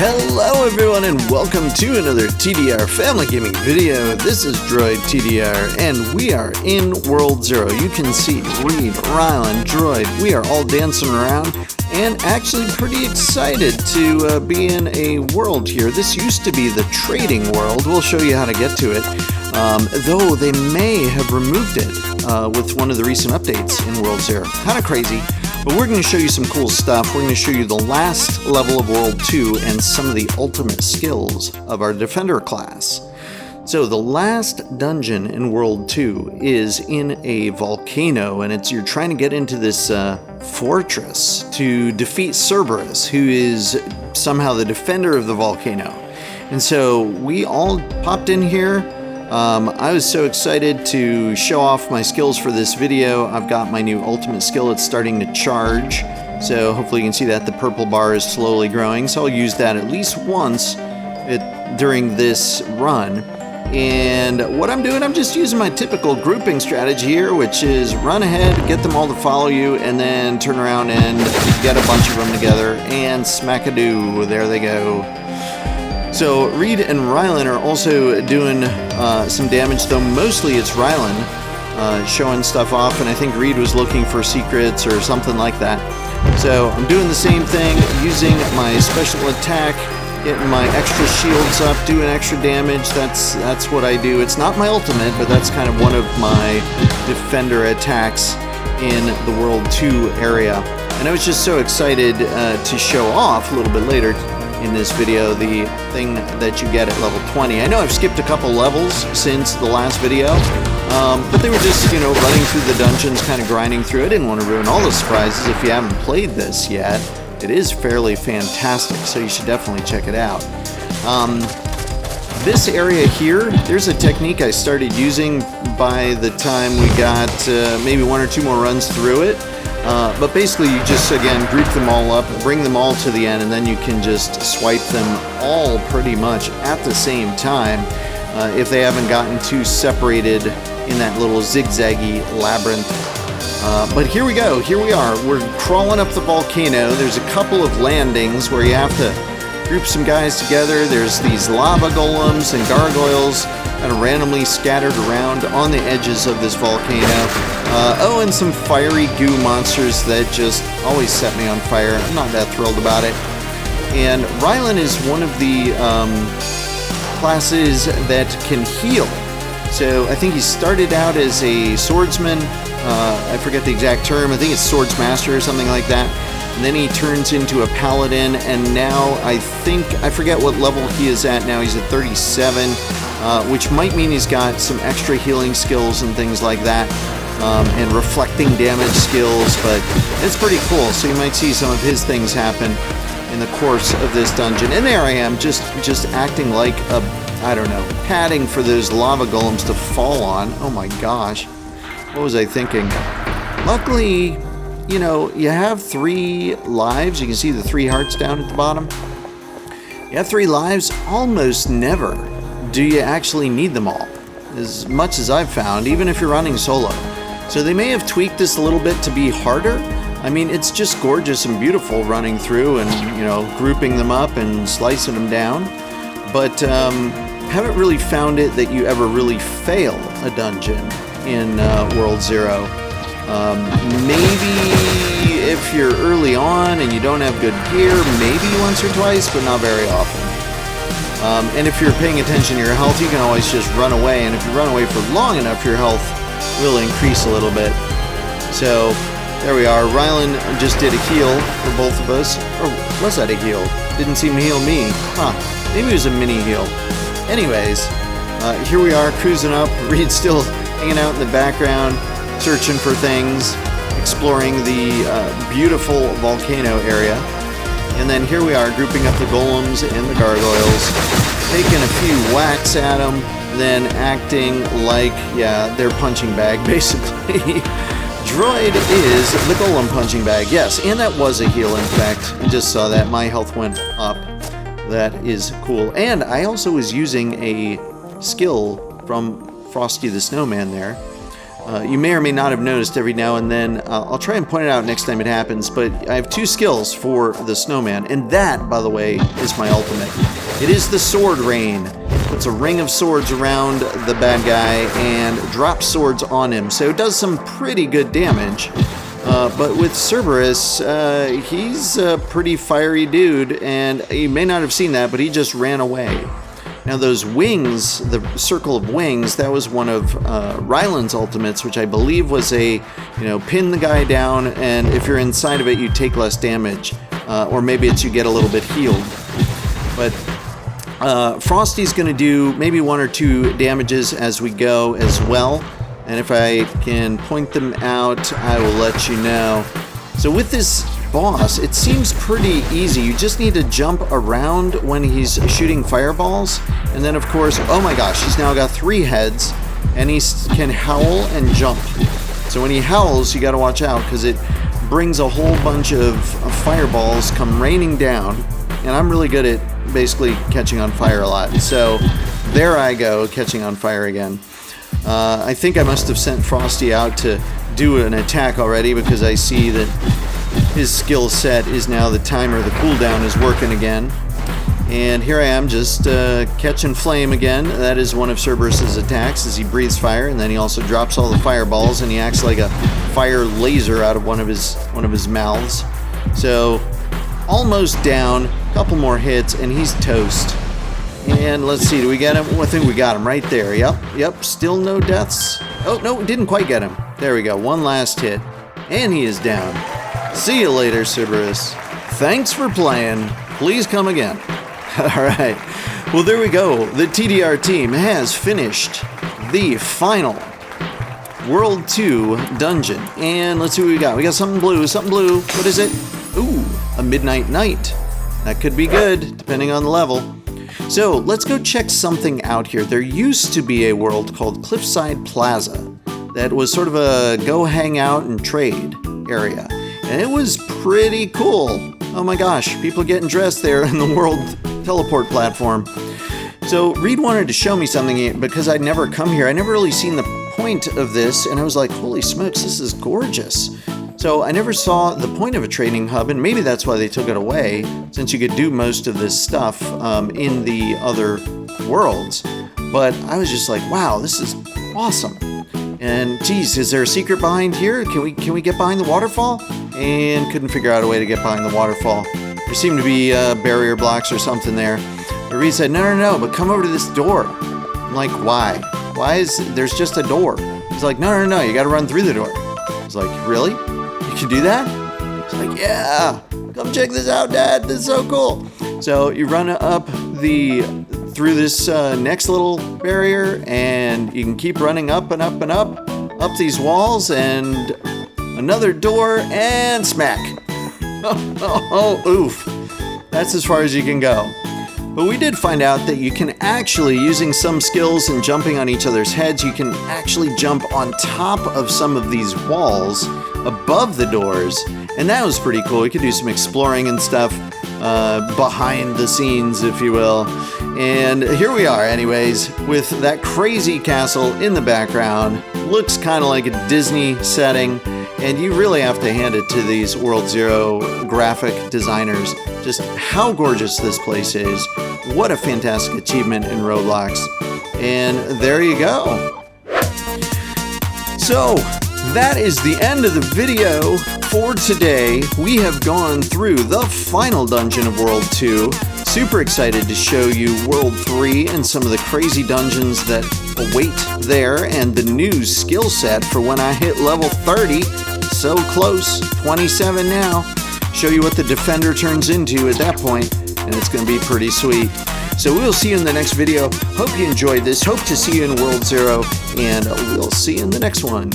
Hello everyone and welcome to another TDR family gaming video. This is DroydTDR and we are in World Zero. You can see Reed, Rylan, Droid, we are all dancing around and actually pretty excited to be in a world here. This used to be the trading world. We'll show you how to get to it. Though they may have removed it with one of the recent updates in World Zero. Kind of crazy. But we're going to show you some cool stuff. We're going to show you the last level of World 2 and some of the ultimate skills of our Defender class. So the last dungeon in World 2 is in a volcano, and you're trying to get into this fortress to defeat CERBERUS, who is somehow the defender of the volcano. And so we all popped in here. I was so excited to show off my skills for this video. I've got my new ultimate skill. It's starting to charge. So hopefully you can see that the purple bar is slowly growing. So I'll use that at least once during this run. And what I'm doing, I'm just using my typical grouping strategy here, which is run ahead, get them all to follow you, and then turn around and get a bunch of them together and smack-a-doo. There they go. So Reed and Rylan are also doing some damage, though mostly it's Rylan showing stuff off, and I think Reed was looking for secrets or something like that. So I'm doing the same thing, using my special attack, getting my extra shields up, doing extra damage. That's what I do. It's not my ultimate, but that's kind of one of my defender attacks in the World 2 area. And I was just so excited to show off a little bit later in this video the thing that you get at level 20. I know I've skipped a couple levels since the last video, but they were just, you know, running through the dungeons, kind of grinding through. I didn't want to ruin all the surprises. If you haven't played this yet, it is fairly fantastic, so you should definitely check it out. This area here, there's a technique I started using by the time we got maybe one or two more runs through it. But basically you just, again, group them all up, bring them all to the end, and then you can just swipe them all pretty much at the same time if they haven't gotten too separated in that little zigzaggy labyrinth. But here we go, here we are. We're crawling up the volcano. There's a couple of landings where you have to group some guys together. There's these lava golems and gargoyles kind of randomly scattered around on the edges of this volcano. Oh, and some fiery goo monsters that just always set me on fire. I'm not that thrilled about it. And Rylan is one of the classes that can heal. So I think he started out as a swordsman. I forget the exact term. I think it's Swordmaster or something like that. And then he turns into a paladin, and now I forget what level he is at now. He's at 37, which might mean he's got some extra healing skills and things like that, and reflecting damage skills, but it's pretty cool. So you might see some of his things happen in the course of this dungeon. And there I am, just acting like a, I don't know, padding for those lava golems to fall on. Oh my gosh. What was I thinking? Luckily, you know, you have 3 lives. You can see the 3 hearts down at the bottom. You have 3 lives. Almost never do you actually need them all, as much as I've found, even if you're running solo. So they may have tweaked this a little bit to be harder. I mean, it's just gorgeous and beautiful running through and, you know, grouping them up and slicing them down. But haven't really found it that you ever really fail a dungeon in World Zero. Maybe if you're early on and you don't have good gear, maybe once or twice, but not very often. And if you're paying attention to your health, you can always just run away, and if you run away for long enough, your health will increase a little bit. So there we are. Rylan just did a heal for both of us. Or was that a heal? Didn't seem to heal me. Huh. Maybe it was a mini heal. Anyways, here we are cruising up. Reed's still hanging out in the background, searching for things, exploring the beautiful volcano area. And then here we are grouping up the golems and the gargoyles, taking a few whacks at them, then acting like, yeah, they're punching bag, basically. Droid is the golem punching bag, yes, and that was a heal, in fact. I just saw that. My health went up. That is cool. And I also was using a skill from Frosty the Snowman there. you may or may not have noticed every now and then. I'll try and point it out next time it happens, but I have 2 skills for the snowman, and that, by the way, is my ultimate. It is the Sword Rain. Puts a ring of swords around the bad guy and drops swords on him, so it does some pretty good damage. But with Cerberus, he's a pretty fiery dude, and you may not have seen that, but he just ran away. Now those wings, the circle of wings, that was one of Rylan's ultimates, which I believe was a, pin the guy down, and if you're inside of it, you take less damage. Or maybe it's you get a little bit healed. But Frosty's going to do maybe 1 or 2 damages as we go as well. And if I can point them out, I will let you know. So with this boss, it seems pretty easy. You just need to jump around when he's shooting fireballs. And then, of course, oh my gosh, he's now got 3 heads, and he can howl and jump. So when he howls, you got to watch out, because it brings a whole bunch of fireballs come raining down. And I'm really good at basically catching on fire a lot. So there I go, catching on fire again. I think I must have sent Frosty out to do an attack already, because I see that his skill set is now the timer, the cooldown is working again. And here I am just catching flame again. That is one of Cerberus's attacks, as he breathes fire, and then he also drops all the fireballs, and he acts like a fire laser out of one of his mouths. So almost down, a couple more hits, and he's toast. And let's see, do we get him? Oh, I think we got him right there. Yep, still no deaths. Oh, no, didn't quite get him. There we go, one last hit. And he is down. See you later, Cerberus. Thanks for playing. Please come again. Alright, well there we go. The TDR team has finished the final World 2 dungeon. And let's see what we got. We got something blue, What is it? Ooh, a Midnight Night. That could be good, depending on the level. So let's go check something out here. There used to be a world called Cliffside Plaza that was sort of a go hang out and trade area. And it was pretty cool. Oh my gosh, people getting dressed there in the world teleport platform. So Reed wanted to show me something because I'd never come here. I never really seen the point of this, and I was like, holy smokes, this is gorgeous. So I never saw the point of a trading hub, and maybe that's why they took it away, since you could do most of this stuff in the other worlds. But I was just like, wow, this is awesome. And geez, is there a secret behind here? Can we get behind the waterfall? And couldn't figure out a way to get behind the waterfall. There seemed to be barrier blocks or something there. But Reed said, no, but come over to this door. I'm like, why? There's just a door. He's like, no, you gotta run through the door. I was like, really? You can do that? He's like, yeah, come check this out, Dad. This is so cool. So you run up through this next little barrier, and you can keep running up and up and up these walls, and another door, and smack. Oh, oof. That's as far as you can go. But we did find out that you can actually, using some skills and jumping on each other's heads, you can actually jump on top of some of these walls above the doors. And that was pretty cool. You could do some exploring and stuff behind the scenes, if you will. And here we are, anyways, with that crazy castle in the background. Looks kind of like a Disney setting. And you really have to hand it to these World Zero graphic designers. Just how gorgeous this place is. What a fantastic achievement in Roblox. And there you go. So, that is the end of the video for today. We have gone through the final dungeon of World 2. Super excited to show you World 3 and some of the crazy dungeons that await there, and the new skill set for when I hit level 30. So close, 27 now. Show you what the Defender turns into at that point, and it's going to be pretty sweet. So we'll see you in the next video. Hope you enjoyed this. Hope to see you in World Zero, and we'll see you in the next one.